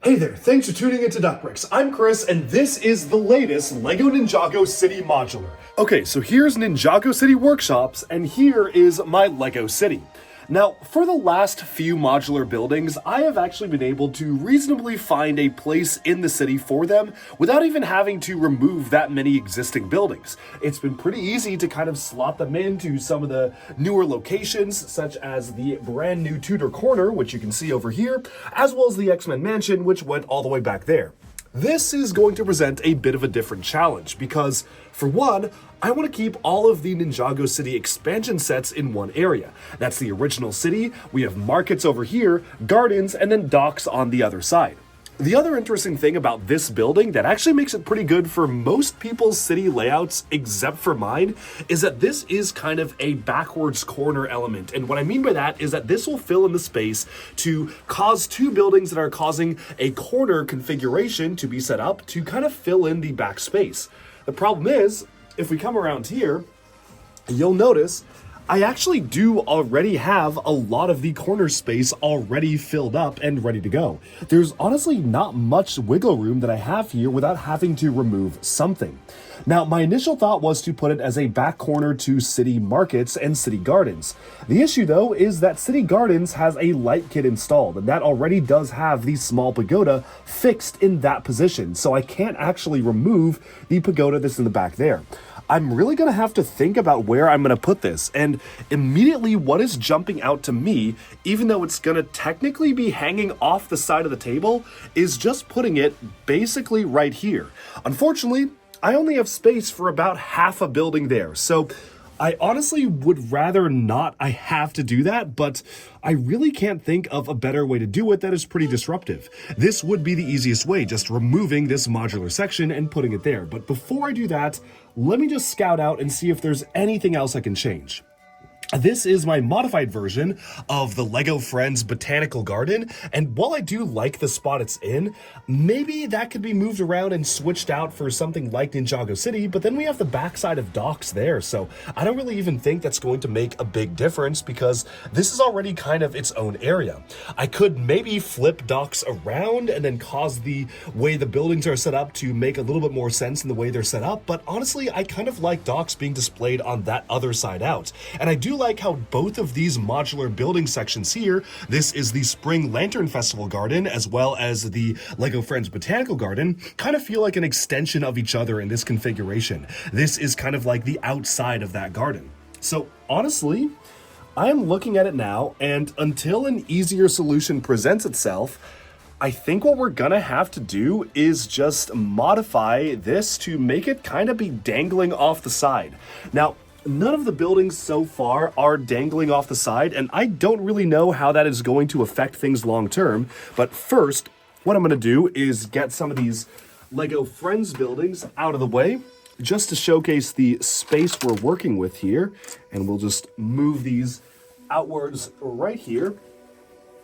Hey there, thanks for tuning into Duckbricks. I'm Chris, and this is the latest LEGO Ninjago City Modular. Okay, so here's Ninjago City Workshops, and here is my LEGO City. Now, for the last few modular buildings, I have actually been able to reasonably find a place in the city for them without even having to remove that many existing buildings. It's been pretty easy to kind of slot them into some of the newer locations, such as the brand new Tudor Corner, which you can see over here, as well as the X-Men Mansion, which went all the way back there. This is going to present a bit of a different challenge because, for one, I want to keep all of the Ninjago City expansion sets in one area. That's the original city, we have markets over here, gardens, and then docks on the other side. The other interesting thing about this building that actually makes it pretty good for most people's city layouts, except for mine, is that this is kind of a backwards corner element. And what I mean by that is that this will fill in the space to cause two buildings that are causing a corner configuration to be set up to kind of fill in the back space. The problem is, if we come around here, you'll notice I actually do already have a lot of the corner space already filled up and ready to go. There's honestly not much wiggle room that I have here without having to remove something. Now, my initial thought was to put it as a back corner to city markets and city gardens. The issue though is that city gardens has a light kit installed, and that already does have the small pagoda fixed in that position, so I can't actually remove the pagoda that's in the back there. I'm really going to have to think about where I'm going to put this, and immediately what is jumping out to me, even though it's going to technically be hanging off the side of the table, is just putting it basically right here. Unfortunately, I only have space for about half a building there, so I honestly would rather not have to do that, but I really can't think of a better way to do it that is pretty disruptive. This would be the easiest way, just removing this modular section and putting it there. But before I do that, let me just scout out and see if there's anything else I can change. This is my modified version of the LEGO Friends Botanical Garden, and while I do like the spot it's in, maybe that could be moved around and switched out for something like Ninjago City, but then we have the backside of docks there, so I don't really even think that's going to make a big difference because this is already kind of its own area. I could maybe flip docks around and then cause the way the buildings are set up to make a little bit more sense in the way they're set up, but honestly, I kind of like docks being displayed on that other side out, and I do like how both of these modular building sections here, this is the Spring Lantern Festival Garden as well as the LEGO Friends Botanical Garden, kind of feel like an extension of each other in this configuration. This is kind of like the outside of that garden. So honestly, I am looking at it now, and until an easier solution presents itself, I think what we're gonna have to do is just modify this to make it kind of be dangling off the side. Now, none of the buildings so far are dangling off the side, and I don't really know how that is going to affect things long term. But first, what I'm going to do is get some of these LEGO Friends buildings out of the way, just to showcase the space we're working with here. And we'll just move these outwards right here.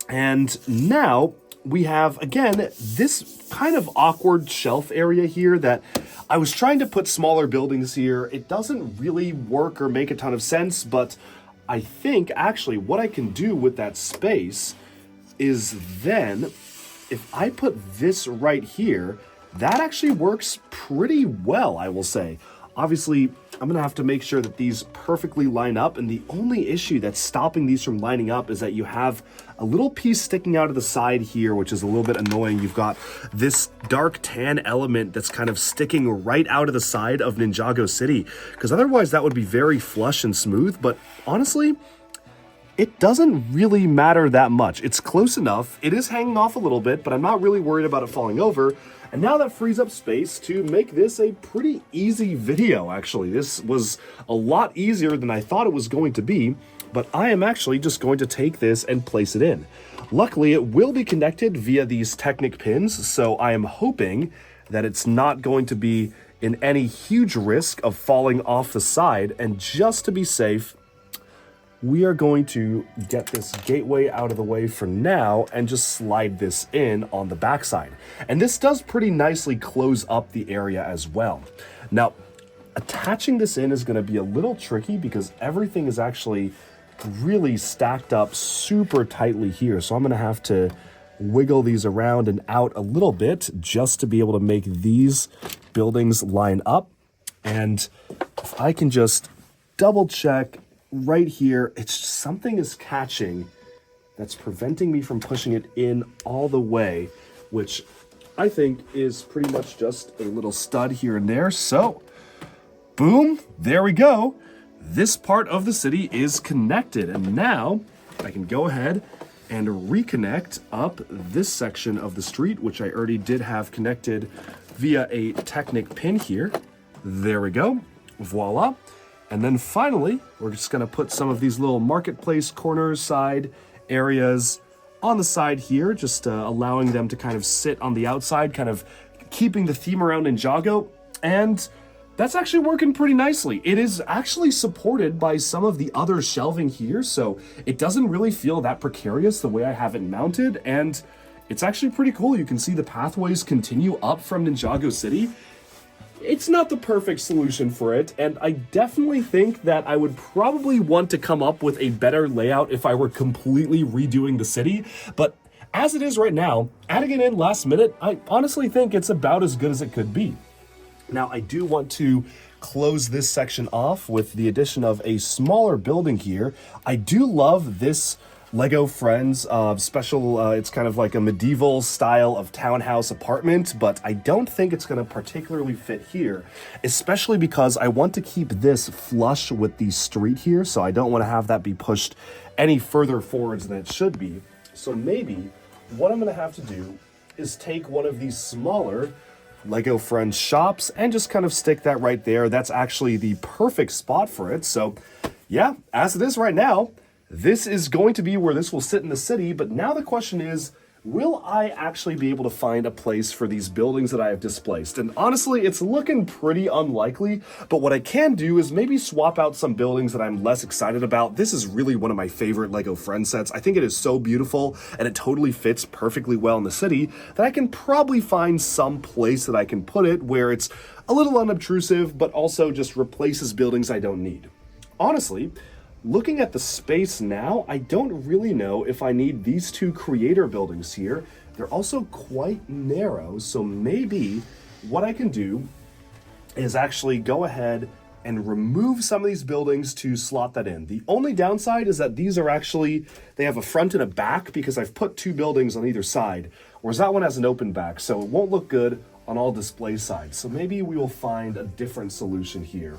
And now we have, again, this kind of awkward shelf area here that I was trying to put smaller buildings here. It doesn't really work or make a ton of sense, but I think actually what I can do with that space is then, if I put this right here, that actually works pretty well, I will say. Obviously, I'm gonna have to make sure that these perfectly line up, and the only issue that's stopping these from lining up is that you have a little piece sticking out of the side here, which is a little bit annoying. You've got this dark tan element that's kind of sticking right out of the side of Ninjago City, because otherwise that would be very flush and smooth, but honestly, it doesn't really matter that much. It's close enough. It is hanging off a little bit, but I'm not really worried about it falling over. And now that frees up space to make this a pretty easy video, actually. This was a lot easier than I thought it was going to be, but I am actually just going to take this and place it in. Luckily, it will be connected via these Technic pins, so I am hoping that it's not going to be in any huge risk of falling off the side, and just to be safe, we are going to get this gateway out of the way for now and just slide this in on the backside. And this does pretty nicely close up the area as well. Now, attaching this in is going to be a little tricky because everything is actually really stacked up super tightly here. So I'm going to have to wiggle these around and out a little bit just to be able to make these buildings line up. And if I can just double check right here, it's something is catching that's preventing me from pushing it in all the way, which I think is pretty much just a little stud here and there. So, boom, there we go. This part of the city is connected, and now I can go ahead and reconnect up this section of the street, which I already did have connected via a Technic pin here. There we go, voila. And then finally, we're just gonna put some of these little marketplace corners, side areas on the side here, just allowing them to kind of sit on the outside, kind of keeping the theme around Ninjago. And that's actually working pretty nicely. It is actually supported by some of the other shelving here, so it doesn't really feel that precarious the way I have it mounted, and it's actually pretty cool. You can see the pathways continue up from Ninjago City. It's not the perfect solution for it, and I definitely think that I would probably want to come up with a better layout if I were completely redoing the city, but as it is right now, adding it in last minute, I honestly think it's about as good as it could be. Now, I do want to close this section off with the addition of a smaller building here. I do love this Lego Friends special, it's kind of like a medieval style of townhouse apartment, but I don't think it's going to particularly fit here, especially because I want to keep this flush with the street here, so I don't want to have that be pushed any further forwards than it should be. So maybe what I'm going to have to do is take one of these smaller Lego Friends shops and just kind of stick that right there. That's actually the perfect spot for it. So yeah, as it is right now, this is going to be where this will sit in the city, but now the question is, will I actually be able to find a place for these buildings that I have displaced? And honestly, it's looking pretty unlikely, but what I can do is maybe swap out some buildings that I'm less excited about. This is really one of my favorite Lego Friends sets. I think it is so beautiful, and it totally fits perfectly well in the city that I can probably find some place that I can put it where it's a little unobtrusive, but also just replaces buildings I don't need. Honestly, looking at the space now, I don't really know if I need these two creator buildings here. They're also quite narrow, so maybe what I can do is actually go ahead and remove some of these buildings to slot that in. The only downside is that these are actually, they have a front and a back because I've put two buildings on either side, whereas that one has an open back, so it won't look good on all display sides. So maybe we will find a different solution here.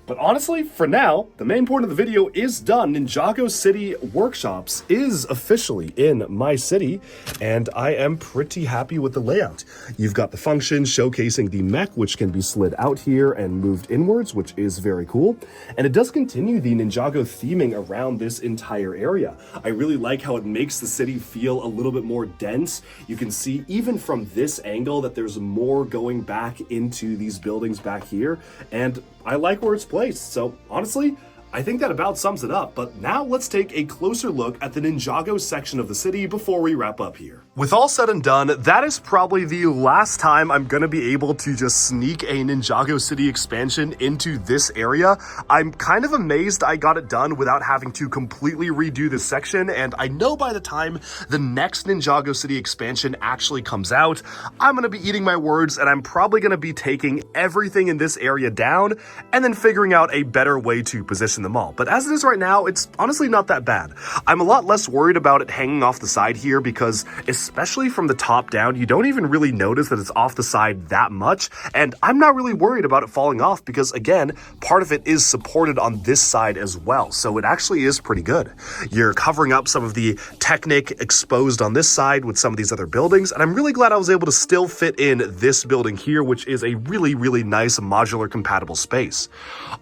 But honestly, for now, the main point of the video is done. Ninjago City Workshops is officially in my city, and I am pretty happy with the layout. You've got the function showcasing the mech, which can be slid out here and moved inwards, which is very cool. And it does continue the Ninjago theming around this entire area. I really like how it makes the city feel a little bit more dense. You can see even from this angle that there's more going back into these buildings back here, and I like where it's placed. So honestly, I think that about sums it up, but now let's take a closer look at the Ninjago section of the city before we wrap up here. With all said and done, that is probably the last time I'm gonna be able to just sneak a Ninjago City expansion into this area. I'm kind of amazed I got it done without having to completely redo this section, and I know by the time the next Ninjago City expansion actually comes out, I'm gonna be eating my words, and I'm probably gonna be taking everything in this area down and then figuring out a better way to position them all. But as it is right now, it's honestly not that bad. I'm a lot less worried about it hanging off the side here because especially from the top down, you don't even really notice that it's off the side that much. And I'm not really worried about it falling off because again, part of it is supported on this side as well. So it actually is pretty good. You're covering up some of the Technic exposed on this side with some of these other buildings. And I'm really glad I was able to still fit in this building here, which is a really, really nice modular compatible space.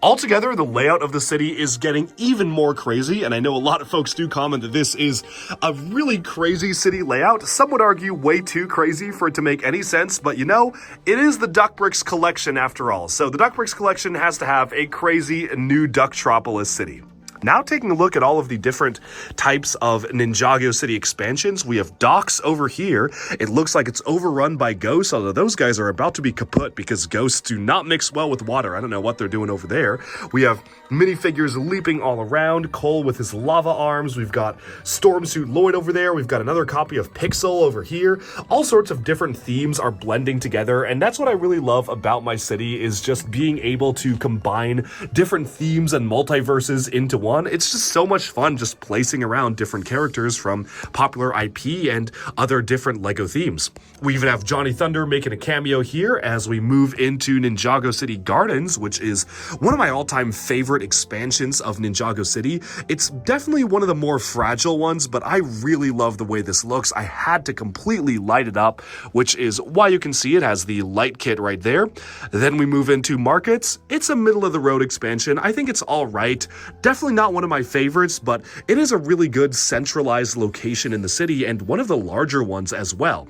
Altogether, the layout of the city is getting even more crazy, and I know a lot of folks do comment that this is a really crazy city layout. Some would argue way too crazy for it to make any sense, but you know, it is the Duck Bricks collection after all, so the Duck Bricks collection has to have a crazy new Ducktropolis city. Now taking a look at all of the different types of Ninjago City expansions, we have docks over here. It looks like it's overrun by ghosts, although those guys are about to be kaput because ghosts do not mix well with water. I don't know what they're doing over there. We have minifigures leaping all around, Cole with his lava arms. We've got Stormsuit Lloyd over there. We've got another copy of Pixel over here. All sorts of different themes are blending together, and that's what I really love about my city, is just being able to combine different themes and multiverses into one. It's just so much fun just placing around different characters from popular IP and other different LEGO themes. We even have Johnny Thunder making a cameo here as we move into Ninjago City Gardens, which is one of my all-time favorite expansions of Ninjago City. It's definitely one of the more fragile ones, but I really love the way this looks. I had to completely light it up, which is why you can see it has the light kit right there. Then we move into markets. It's a middle-of-the-road expansion. I think it's all right. Definitely not one of my favorites, but it is a really good centralized location in the city and one of the larger ones as well.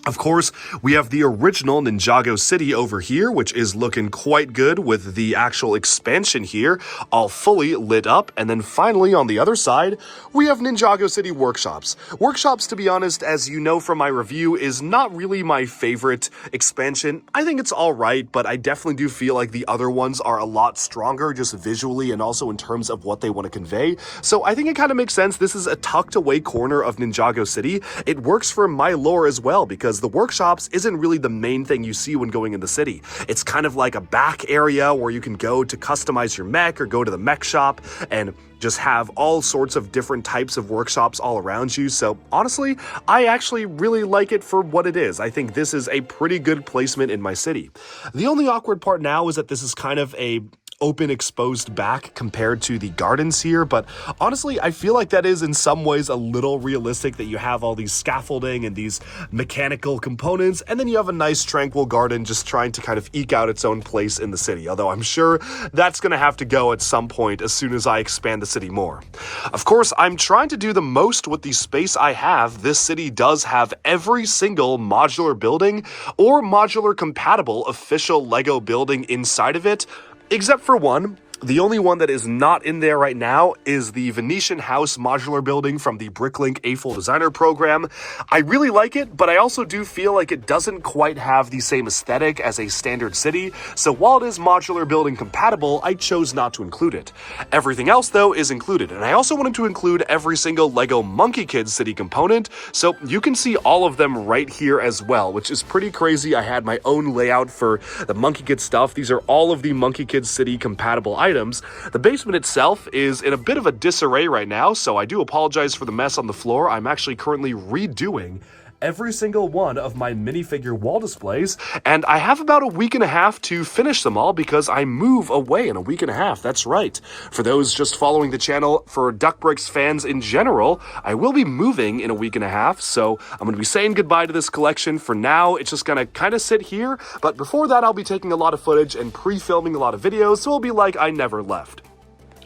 Of course, we have the original Ninjago City over here, which is looking quite good with the actual expansion here, all fully lit up. And then finally, on the other side, we have Ninjago City Workshops. Workshops, to be honest, as you know from my review, is not really my favorite expansion. I think it's all right, but I definitely do feel like the other ones are a lot stronger, just visually and also in terms of what they want to convey. So I think it kind of makes sense. This is a tucked away corner of Ninjago City. It works for my lore as well, because the workshops isn't really the main thing you see when going in the city. It's kind of like a back area where you can go to customize your mech or go to the mech shop and just have all sorts of different types of workshops all around you. So honestly, I actually really like it for what it is. I think this is a pretty good placement in my city. The only awkward part now is that this is kind of a open exposed back compared to the gardens here, but honestly I feel like that is in some ways a little realistic, that you have all these scaffolding and these mechanical components, and then you have a nice tranquil garden just trying to kind of eke out its own place in the city, although I'm sure that's gonna have to go at some point as soon as I expand the city more. Of course, I'm trying to do the most with the space I have. This city does have every single modular building or modular compatible official LEGO building inside of it, except for one. The only one that is not in there right now is the Venetian House modular building from the Bricklink A-Full Designer program. I really like it, but I also do feel like it doesn't quite have the same aesthetic as a standard city, so while it is modular building compatible, I chose not to include it. Everything else, though, is included, and I also wanted to include every single LEGO Monkey Kids city component, so you can see all of them right here as well, which is pretty crazy. I had my own layout for the Monkey Kids stuff. These are all of the Monkey Kids city compatible items. The basement itself is in a bit of a disarray right now, so I do apologize for the mess on the floor. I'm actually currently redoing every single one of my minifigure wall displays, and I have about a week and a half to finish them all because I move away in a week and a half. That's right. For those just following the channel, for Duckbricks fans in general, I will be moving in a week and a half, so I'm going to be saying goodbye to this collection. For now, it's just going to kind of sit here, but before that, I'll be taking a lot of footage and pre-filming a lot of videos, so it'll be like I never left.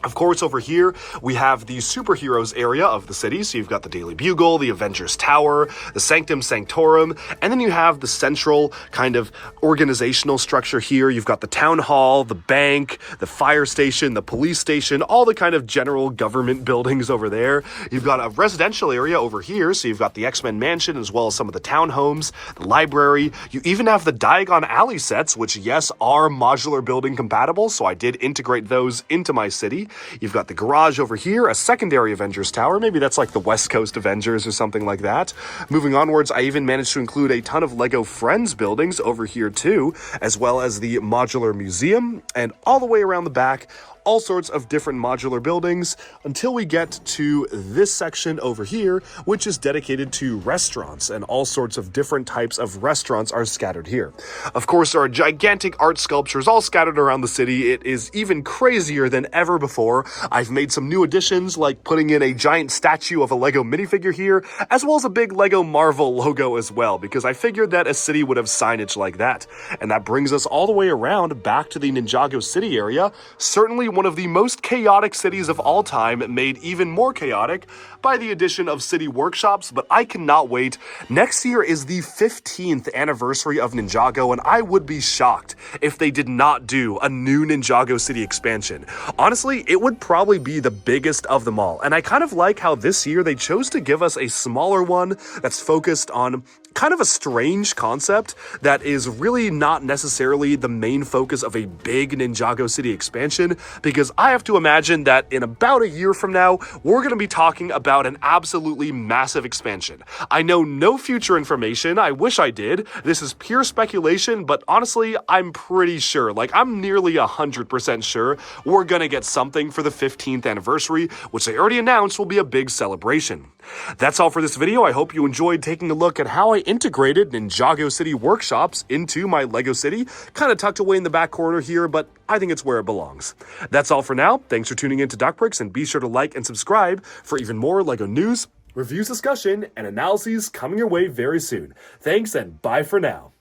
Of course, over here, we have the superheroes area of the city. So you've got the Daily Bugle, the Avengers Tower, the Sanctum Sanctorum, and then you have the central kind of organizational structure here. You've got the town hall, the bank, the fire station, the police station, all the kind of general government buildings over there. You've got a residential area over here. So you've got the X-Men Mansion as well as some of the townhomes, the library. You even have the Diagon Alley sets, which, yes, are modular building compatible. So I did integrate those into my city. You've got the garage over here, a secondary Avengers Tower. Maybe that's like the West Coast Avengers or something like that. Moving onwards, I even managed to include a ton of LEGO Friends buildings over here too, as well as the modular museum, and all the way around the back, all sorts of different modular buildings until we get to this section over here, which is dedicated to restaurants, and all sorts of different types of restaurants are scattered here. Of course, there are gigantic art sculptures all scattered around the city. It is even crazier than ever before. I've made some new additions, like putting in a giant statue of a LEGO minifigure here, as well as a big LEGO Marvel logo as well, because I figured that a city would have signage like that. And that brings us all the way around back to the Ninjago City area. Certainly one of the most chaotic cities of all time, made even more chaotic by the addition of city workshops, but I cannot wait. Next year is the 15th anniversary of Ninjago, and I would be shocked if they did not do a new Ninjago City expansion. Honestly, it would probably be the biggest of them all, and I kind of like how this year they chose to give us a smaller one that's focused on kind of a strange concept that is really not necessarily the main focus of a big Ninjago City expansion, because I have to imagine that in about a year from now, we're going to be talking about an absolutely massive expansion. I know no future information. I wish I did. This is pure speculation, but honestly, I'm pretty sure, like I'm nearly 100% sure we're going to get something for the 15th anniversary, which they already announced will be a big celebration. That's all for this video. I hope you enjoyed taking a look at how I integrated Ninjago City workshops into my LEGO City. Kind of tucked away in the back corner here, but I think it's where it belongs. That's all for now. Thanks for tuning in to DuckBricks, and be sure to like and subscribe for even more LEGO news, reviews, discussion, and analyses coming your way very soon. Thanks, and bye for now.